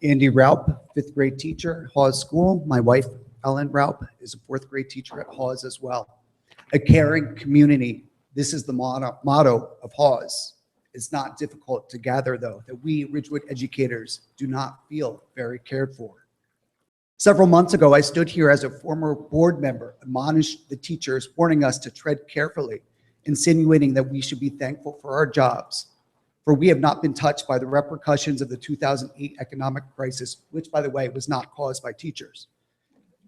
Andy Raup, fifth grade teacher, Hawes School. My wife, Ellen Raup, is a fourth grade teacher at Hawes as well. A caring community. This is the motto of Hawes. It's not difficult to gather, though, that we Ridgewood educators do not feel very cared for. Several months ago, I stood here as a former board member, admonished the teachers, warning us to tread carefully, insinuating that we should be thankful for our jobs, for we have not been touched by the repercussions of the 2008 economic crisis, which, by the way, was not caused by teachers.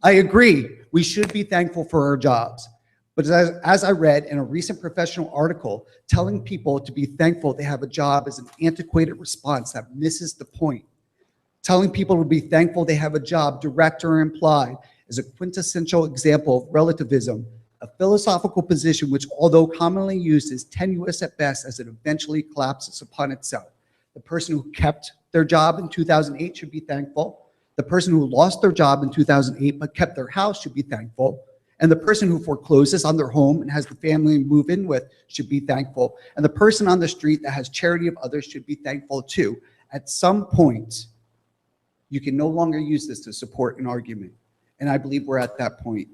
I agree, we should be thankful for our jobs. But as I read in a recent professional article, telling people to be thankful they have a job is an antiquated response that misses the point. Telling people to be thankful they have a job, direct or implied, is a quintessential example of relativism, a philosophical position which, although commonly used, is tenuous at best as it eventually collapses upon itself. The person who kept their job in 2008 should be thankful. The person who lost their job in 2008 but kept their house should be thankful. And the person who forecloses on their home and has the family to move in with should be thankful. And the person on the street that has charity of others should be thankful too. At some point, you can no longer use this to support an argument. And I believe we're at that point.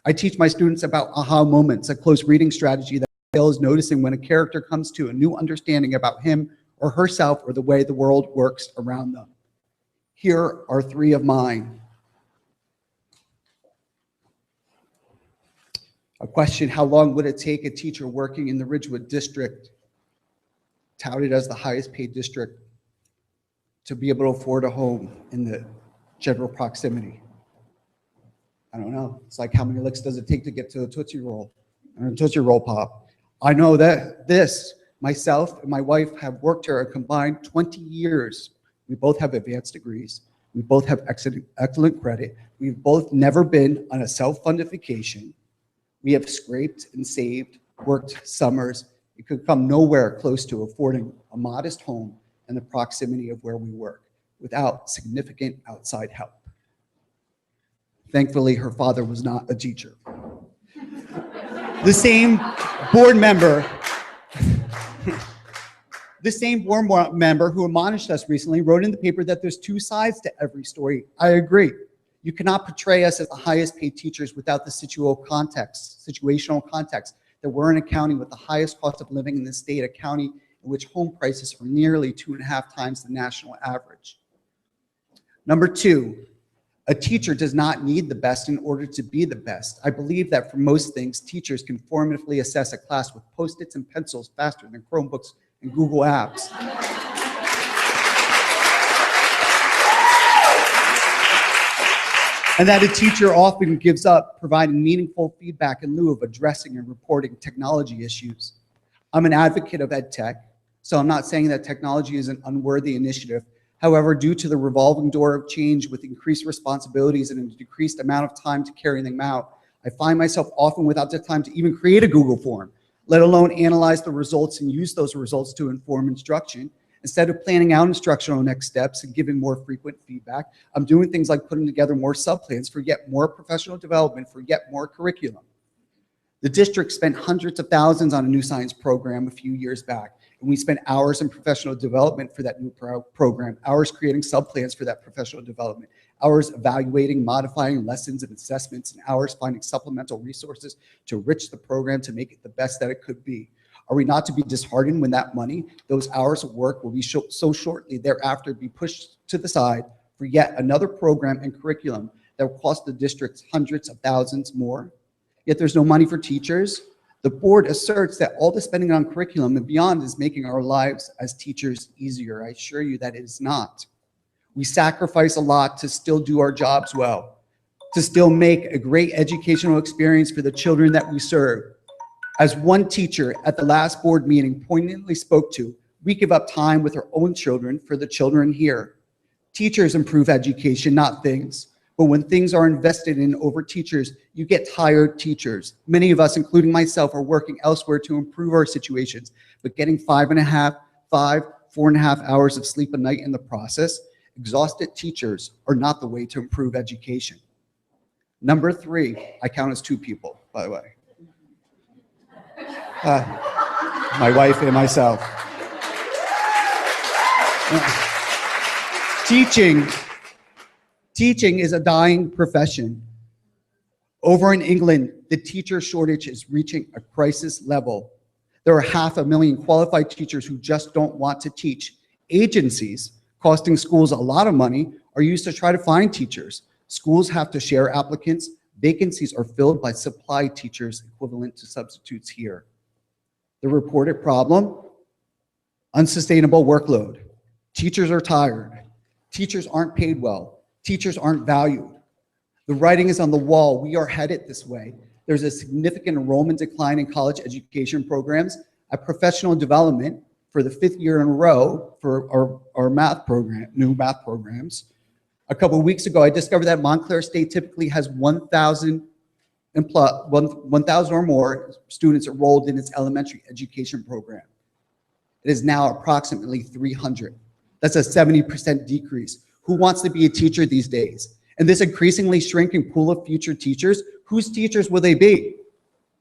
I teach my students about aha moments, a close reading strategy that entails noticing when a character comes to a new understanding about him or herself or the way the world works around them. Here are three of mine. A question: how long would it take a teacher working in the Ridgewood district, touted as the highest paid district, to be able to afford a home in the general proximity? I don't know. It's like, how many licks does it take to get to a Tootsie Roll or a Tootsie Roll Pop? I know that myself and my wife have worked here a combined 20 years. We both have advanced degrees. We both have excellent credit. We've both never been on a self-funded vacation. We have scraped and saved, worked summers. It could come nowhere close to affording a modest home in the proximity of where we work without significant outside help. Thankfully, her father was not a teacher. The same board member who admonished us recently wrote in the paper that there's two sides to every story. I agree. You cannot portray us as the highest paid teachers without the situational context that we're in a county with the highest cost of living in the state, a county in which home prices are nearly 2.5 times the national average. Number two, a teacher does not need the best in order to be the best. I believe that for most things, teachers can formatively assess a class with Post-its and pencils faster than Chromebooks and Google Apps. And that a teacher often gives up providing meaningful feedback in lieu of addressing and reporting technology issues. I'm an advocate of ed tech, so I'm not saying that technology is an unworthy initiative. However, due to the revolving door of change with increased responsibilities and a decreased amount of time to carry them out, I find myself often without the time to even create a Google form, let alone analyze the results and use those results to inform instruction. Instead of planning out instructional next steps and giving more frequent feedback, I'm doing things like putting together more subplans for yet more professional development, for yet more curriculum. The district spent hundreds of thousands on a new science program a few years back, and we spent hours in professional development for that new program, hours creating subplans for that professional development, hours evaluating, modifying lessons and assessments, and hours finding supplemental resources to enrich the program to make it the best that it could be. Are we not to be disheartened when that money, those hours of work, will be so shortly thereafter be pushed to the side for yet another program and curriculum that will cost the district hundreds of thousands more? Yet there's no money for teachers. The board asserts that all the spending on curriculum and beyond is making our lives as teachers easier. I assure you that it is not. We sacrifice a lot to still do our jobs well, to still make a great educational experience for the children that we serve. As one teacher at the last board meeting poignantly spoke to, we give up time with our own children for the children here. Teachers improve education, not things. But when things are invested in over teachers, you get tired teachers. Many of us, including myself, are working elsewhere to improve our situations, but getting 4.5 hours of sleep a night in the process, exhausted teachers are not the way to improve education. Number three, I count as two people, by the way. My wife and myself. Teaching is a dying profession. Over in England, the teacher shortage is reaching a crisis level. There are 500,000 qualified teachers who just don't want to teach. Agencies costing schools a lot of money are used to try to find teachers. Schools have to share applicants. Vacancies are filled by supply teachers equivalent to substitutes here. The reported problem: unsustainable workload. Teachers are tired. Teachers aren't paid well. Teachers aren't valued. The writing is on the wall. We are headed this way. There's a significant enrollment decline in college education programs at professional development for the 5th year in a row for our math program, new math programs. A couple of weeks ago, I discovered that Montclair State typically has 1,000 or more students enrolled in its elementary education program. It is now approximately 300. That's a 70% decrease. Who wants to be a teacher these days? And this increasingly shrinking pool of future teachers, whose teachers will they be?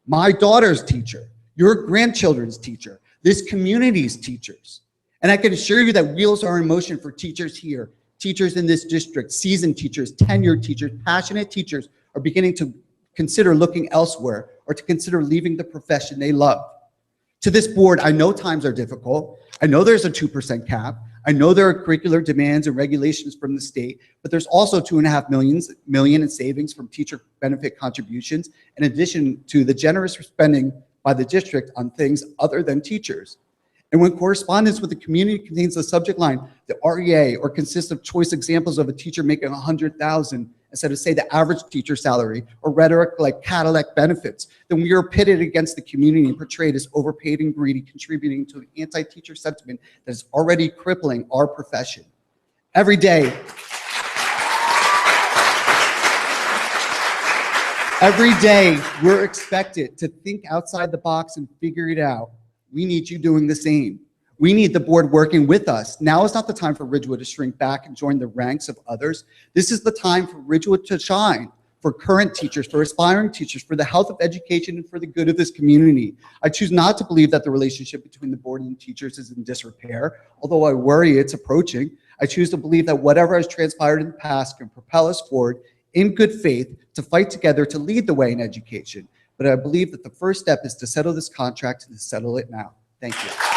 My daughter's teacher, your grandchildren's teacher, this community's teachers. And I can assure you that wheels are in motion for teachers here, teachers in this district, seasoned teachers, tenured teachers, passionate teachers are beginning to consider looking elsewhere or to consider leaving the profession they love. To this board, I know times are difficult. I know there's a 2% cap. I know there are curricular demands and regulations from the state, but there's also $2.5 million in savings from teacher benefit contributions, in addition to the generous spending by the district on things other than teachers. And when correspondence with the community contains the subject line, the REA, or consists of choice examples of a teacher making $100,000 instead of, say, the average teacher salary, or rhetoric like Cadillac benefits, then we are pitted against the community and portrayed as overpaid and greedy, contributing to an anti-teacher sentiment that is already crippling our profession. Every day, we're expected to think outside the box and figure it out. We need you doing the same. We need the board working with us. Now is not the time for Ridgewood to shrink back and join the ranks of others. This is the time for Ridgewood to shine, for current teachers, for aspiring teachers, for the health of education, and for the good of this community. I choose not to believe that the relationship between the board and teachers is in disrepair, although I worry it's approaching. I choose to believe that whatever has transpired in the past can propel us forward in good faith to fight together to lead the way in education. But I believe that the first step is to settle this contract and to settle it now. Thank you.